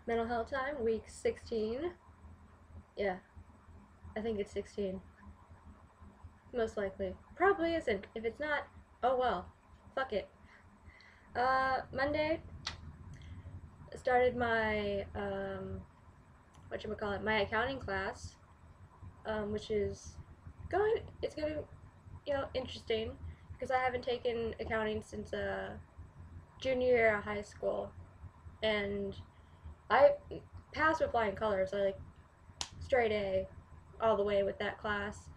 Mental health time, week 16. Yeah, I think it's 16. Most likely. Probably isn't. If it's not, oh well. Fuck it. Monday, I started my, whatchamacallit, my accounting class, which is it's going, interesting, because I haven't taken accounting since, junior year of high school, and I passed with flying colors. I like straight A all the way with that class.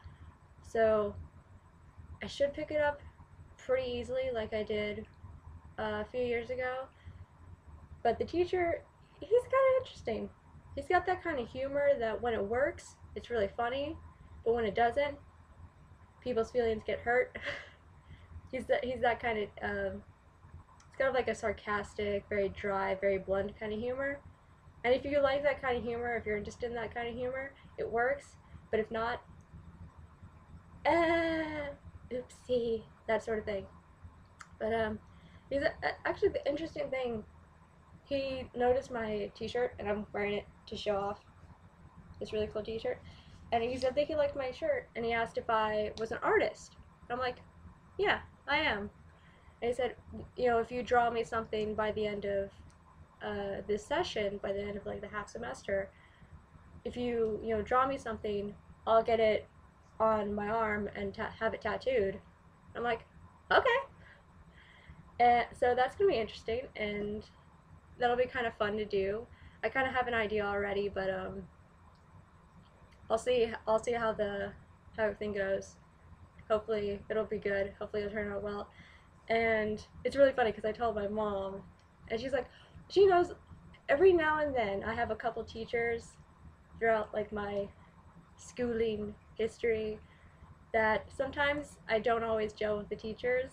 So I should pick it up pretty easily like I did a few years ago. But the teacher, he's kind of interesting. He's got that kind of humor that when it works, it's really funny, but when it doesn't, people's feelings get hurt. He's that kind of it's kind of like a sarcastic, very dry, very blunt kind of humor. And if you like that kind of humor, if you're interested in that kind of humor, it works. But if not, oopsie, that sort of thing. But he's actually the interesting thing. He noticed my T-shirt, and I'm wearing it to show off this really cool T-shirt. And he said that he liked my shirt, and he asked if I was an artist. And I'm like, yeah, I am. And he said, if you draw me something by the end of this session, by the end of like the half semester, if you draw me something, I'll get it on my arm and have it tattooed. I'm like, okay. And so that's gonna be interesting, and that'll be kind of fun to do. I kind of have an idea already, but I'll see how everything goes. Hopefully it'll be good. Hopefully it'll turn out well. And it's really funny because I told my mom, and she's like, she knows. Every now and then I have a couple teachers throughout like my schooling history that sometimes I don't always gel with the teachers.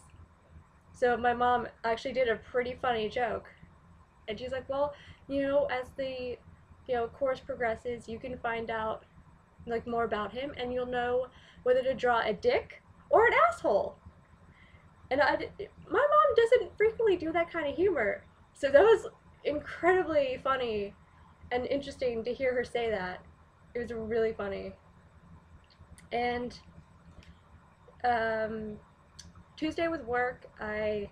So my mom actually did a pretty funny joke, and she's like, well, as the course progresses, you can find out like more about him, and you'll know whether to draw a dick or an asshole. And my mom doesn't frequently do that kind of humor, so that was incredibly funny and interesting to hear her say that. It was really funny. And Tuesday with work, I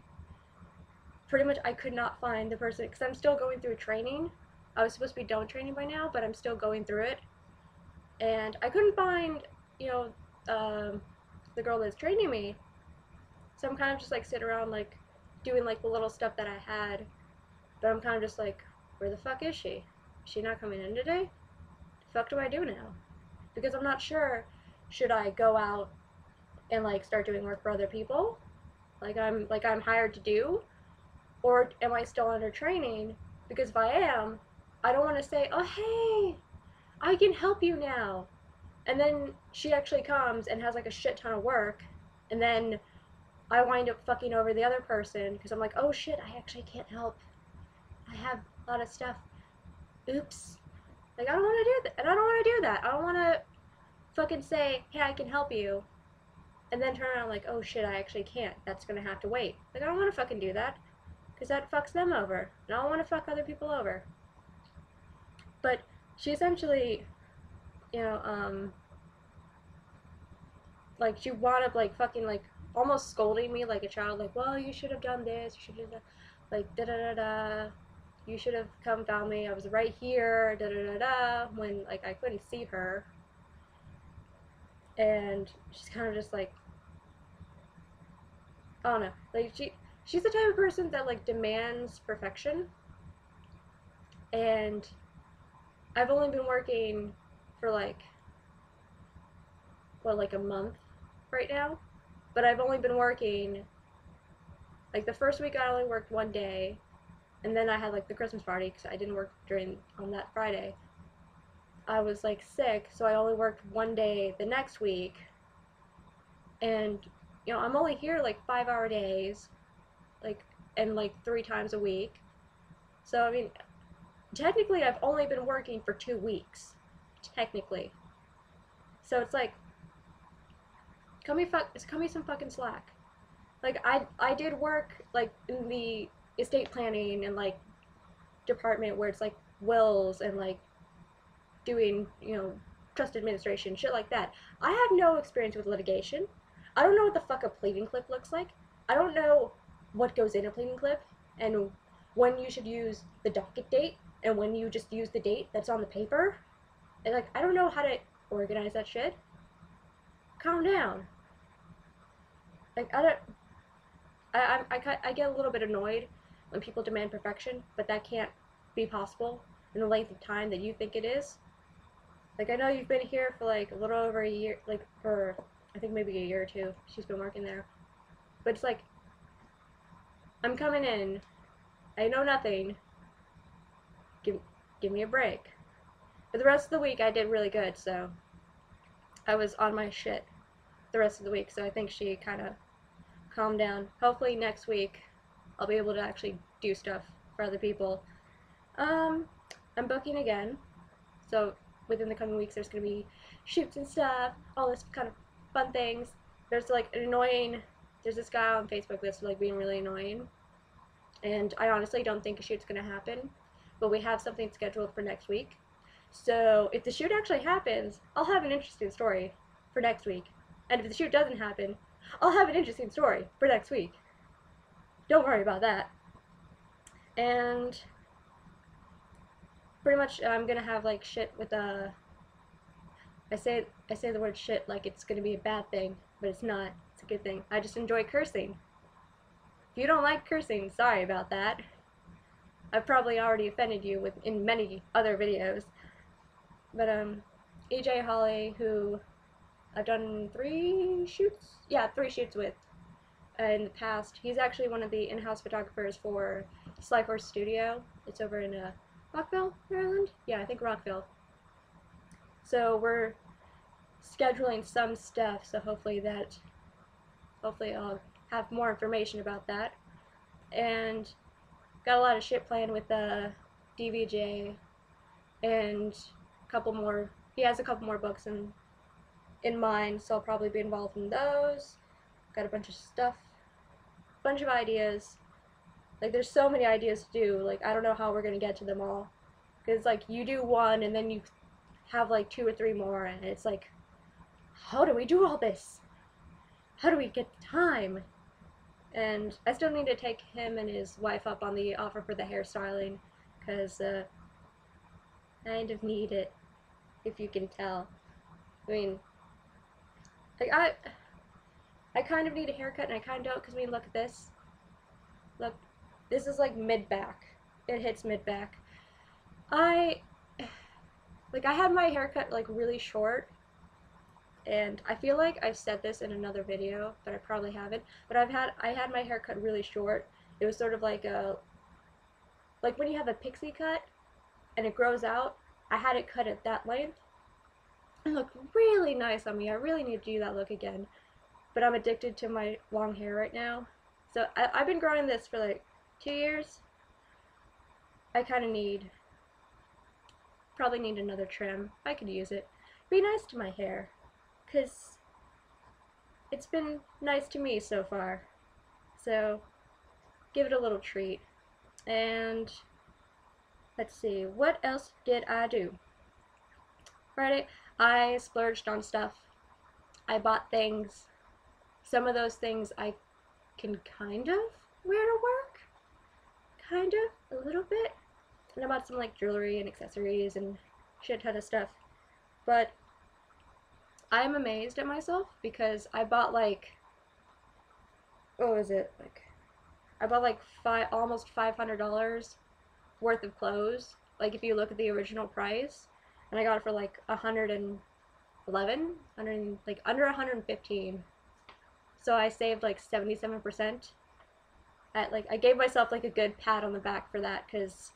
could not find the person, because I'm still going through training. I was supposed to be done training by now, but I'm still going through it. And I couldn't find, the girl that's training me. So I'm kind of just like sitting around like doing like the little stuff that I had. But I'm kind of just like, where the fuck is she? Is she not coming in today? The fuck do I do now? Because I'm not sure, should I go out and like start doing work for other people? Like I'm hired to do? Or am I still under training? Because if I am, I don't want to say, oh hey, I can help you now. And then she actually comes and has like a shit ton of work, and then I wind up fucking over the other person because I'm like, oh shit, I actually can't help. I have a lot of stuff. Oops. Like, I don't want to do that. And I don't want to do that. I don't want to fucking say, hey, I can help you, and then turn around like, oh shit, I actually can't. That's gonna have to wait. Like, I don't want to fucking do that, because that fucks them over. And I don't want to fuck other people over. But she essentially, like, she wound up like fucking like almost scolding me like a child, like, well, you should have done this, you should have done, like, da da da da, you should have come found me, I was right here, da da da da, when like I couldn't see her. And she's kind of just like, I don't know, like she's the type of person that like demands perfection. And I've only been working for like, well, like a month right now, but I've only been working, like the first week I only worked one day, and then I had like the Christmas party because I didn't work on that Friday. I was like sick, so I only worked one day the next week, and I'm only here like 5-hour days, like, and like 3 times a week. So I mean, technically I've only been working for 2 weeks, technically. So it's like, cut me some fucking slack. Like, I did work like in the estate planning and like department where it's like wills and like doing, you know, trust administration, shit like that. I have no experience with litigation. I don't know what the fuck a pleading clip looks like. I don't know what goes in a pleading clip and when you should use the docket date and when you just use the date that's on the paper. And like, I don't know how to organize that shit. Calm down. Like, I don't. I get a little bit annoyed when people demand perfection, but that can't be possible in the length of time that you think it is. Like, I know you've been here for like a little over a year, like for I think maybe a year or two. She's been working there, but it's like I'm coming in, I know nothing. Give give me a break. But the rest of the week I did really good, so I was on my shit the rest of the week. So I think she kind of calmed down. Hopefully next week I'll be able to actually do stuff for other people. I'm booking again, so within the coming weeks there's gonna be shoots and stuff, all this kind of fun things. There's like there's this guy on Facebook that's like being really annoying, and I honestly don't think a shoot's gonna happen, but we have something scheduled for next week. So if the shoot actually happens, I'll have an interesting story for next week. And if the shoot doesn't happen, I'll have an interesting story for next week. Don't worry about that. And pretty much I'm gonna have like shit with I say the word shit like it's gonna be a bad thing, but it's not. It's a good thing. I just enjoy cursing. If you don't like cursing, sorry about that. I've probably already offended you in many other videos. But EJ Holly, who I've done 3 shoots? Yeah, 3 shoots with in the past. He's actually one of the in-house photographers for Slyforce Studio. It's over in Rockville, Maryland? Yeah, I think Rockville. So we're scheduling some stuff, so hopefully I'll have more information about that. And got a lot of shit planned with DVJ and a couple more. He has a couple more books in mind, so I'll probably be involved in those. Got a bunch of stuff, bunch of ideas. Like, there's so many ideas to do. Like, I don't know how we're gonna get to them all, because like you do one and then you have like 2 or 3 more, and it's like, how do we do all this? How do we get the time? And I still need to take him and his wife up on the offer for the hairstyling, because kind of need it, if you can tell. I mean, like I kind of need a haircut, and I kind of don't, because I mean, look at this. Look, this is like mid-back. It hits mid-back. I had my haircut like really short, and I feel like I've said this in another video, but I probably haven't. But I had my hair cut really short. It was sort of like when you have a pixie cut and it grows out. I had it cut at that length. It looked really nice on me. I really need to do that look again. But I'm addicted to my long hair right now. So I've been growing this for like 2 years. I kind of probably need another trim. I could use it. Be nice to my hair, because it's been nice to me so far. So give it a little treat. And let's see, what else did I do? Friday, I splurged on stuff. I bought things. Some of those things I can kind of wear to work. Kind of, a little bit. And I bought some like jewelry and accessories and shit ton of stuff. But I'm amazed at myself, because I bought like, what was it? Like, I bought like almost $500 worth of clothes. Like, if you look at the original price, and I got it for like 111, like under 115. So I saved like 77%. I gave myself like a good pat on the back for that, because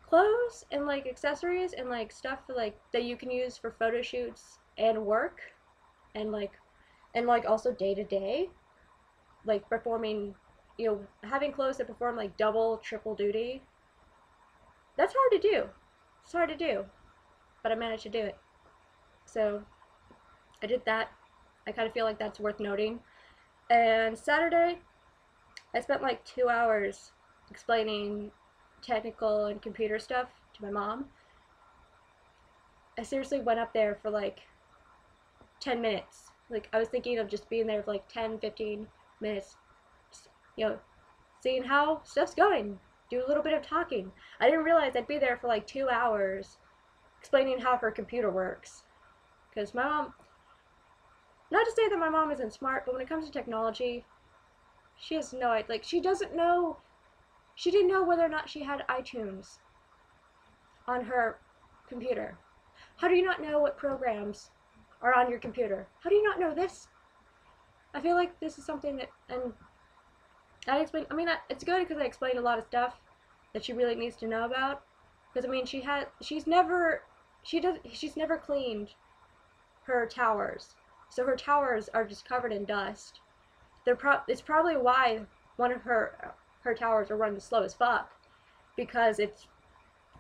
clothes and like accessories and like stuff for, like, that you can use for photo shoots and work, and also day to day, like performing, you know, having clothes that perform like double, triple duty. That's hard to do. It's hard to do, but I managed to do it. So I did that. I kind of feel like that's worth noting. And Saturday, I spent like 2 hours explaining technical and computer stuff to my mom. I seriously went up there for like 10 minutes. Like, I was thinking of just being there for like 10, 15 minutes, just, seeing how stuff's going, do a little bit of talking. I didn't realize I'd be there for like 2 hours explaining how her computer works. Because my mom, not to say that my mom isn't smart, but when it comes to technology, she has no idea. Like, she doesn't know, she didn't know whether or not she had iTunes on her computer. How do you not know what programs are on your computer? How do you not know this? I feel like this is something that, and I explain, I mean, it's good because I explained a lot of stuff that she really needs to know about. Because, I mean, she's never cleaned her towers. So her towers are just covered in dust. It's probably why one of her towers are running slow as fuck. Because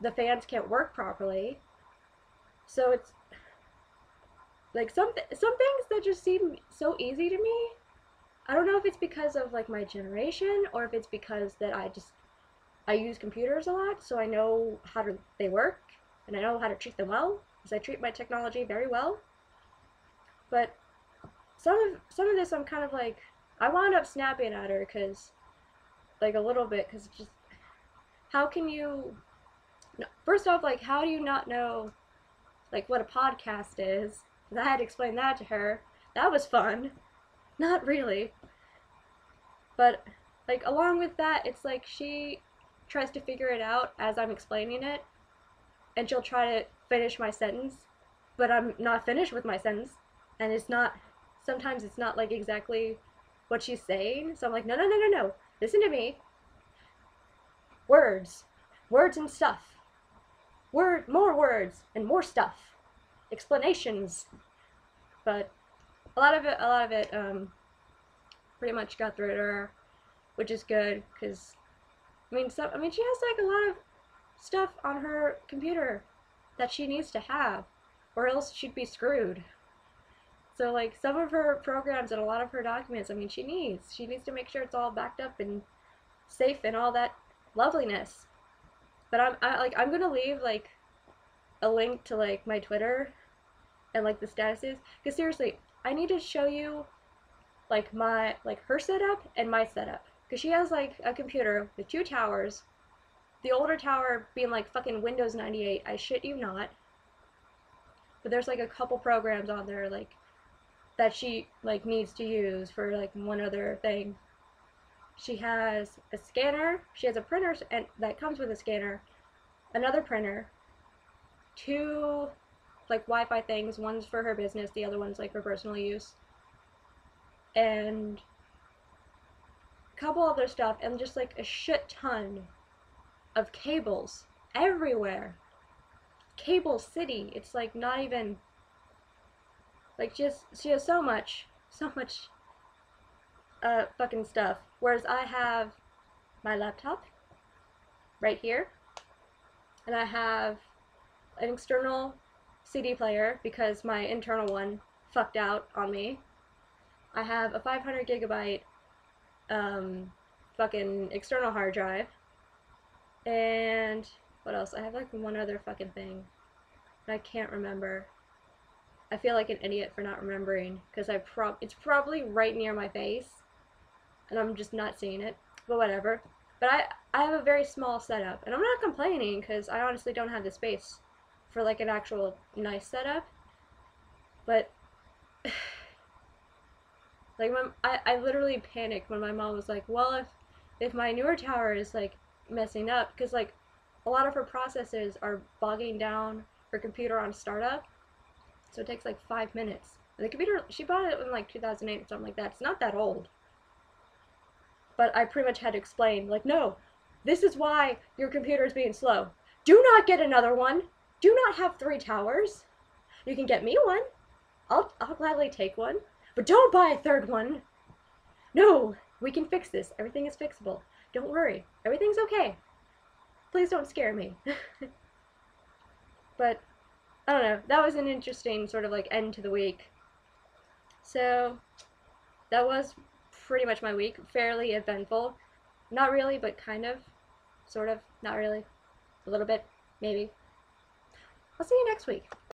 the fans can't work properly. So it's, like, some things that just seem so easy to me. I don't know if it's because of, like, my generation, or if it's because that I use computers a lot, so I know how they work, and I know how to treat them well, because I treat my technology very well. But some of this I'm kind of like, I wound up snapping at her, because, like, a little bit, because just, how can you, first off, like, how do you not know, like, what a podcast is? Because I had to explain that to her. That was fun. Not really. But, like, along with that, it's like she tries to figure it out as I'm explaining it, and she'll try to finish my sentence, but I'm not finished with my sentence, and sometimes it's not, like, exactly what she's saying, so I'm like, no, listen to me. Words and stuff. More words, and more stuff. Explanations. But a lot of it, pretty much got through to her, which is good, because, I mean, she has, like, a lot of stuff on her computer that she needs to have, or else she'd be screwed. So, like, some of her programs and a lot of her documents, I mean, she needs to make sure it's all backed up and safe and all that loveliness. But I'm gonna leave, like, a link to, like, my Twitter and, like, the statuses, because seriously, I need to show you, like, her setup and my setup, because she has, like, a computer with 2 towers, the older tower being, like, fucking Windows 98, I shit you not, but there's, like, a couple programs on there, like, that she, like, needs to use for, like, one other thing. She has a scanner, she has a printer and that comes with a scanner, another printer, 2, like, Wi-Fi things, one's for her business, the other one's, like, for personal use, and a couple other stuff, and just, like, a shit ton of cables everywhere. Cable city. It's, like, not even, like, she has so much fucking stuff. Whereas I have my laptop right here, and I have an external CD player because my internal one fucked out on me. I have a 500 gigabyte fucking external hard drive, and what else? I have, like, one other fucking thing I can't remember. I feel like an idiot for not remembering, because it's probably right near my face, and I'm just not seeing it, but whatever. But I have a very small setup, and I'm not complaining, because I honestly don't have the space for, like, an actual nice setup, but, like, I literally panicked when my mom was like, well, if my newer tower is, like, messing up, because, like, a lot of her processes are bogging down her computer on startup, so it takes, like, 5 minutes. And the computer, she bought it in, like, 2008 or something like that. It's not that old. But I pretty much had to explain, like, no, this is why your computer is being slow. Do not get another one. Do not have 3 towers. You can get me one. I'll gladly take one. But don't buy a 3rd one. No, we can fix this. Everything is fixable. Don't worry. Everything's okay. Please don't scare me. But I don't know, that was an interesting sort of, like, end to the week. So that was pretty much my week. Fairly eventful. Not really, but kind of. sort of, not really, a little bit, maybe. I'll see you next week.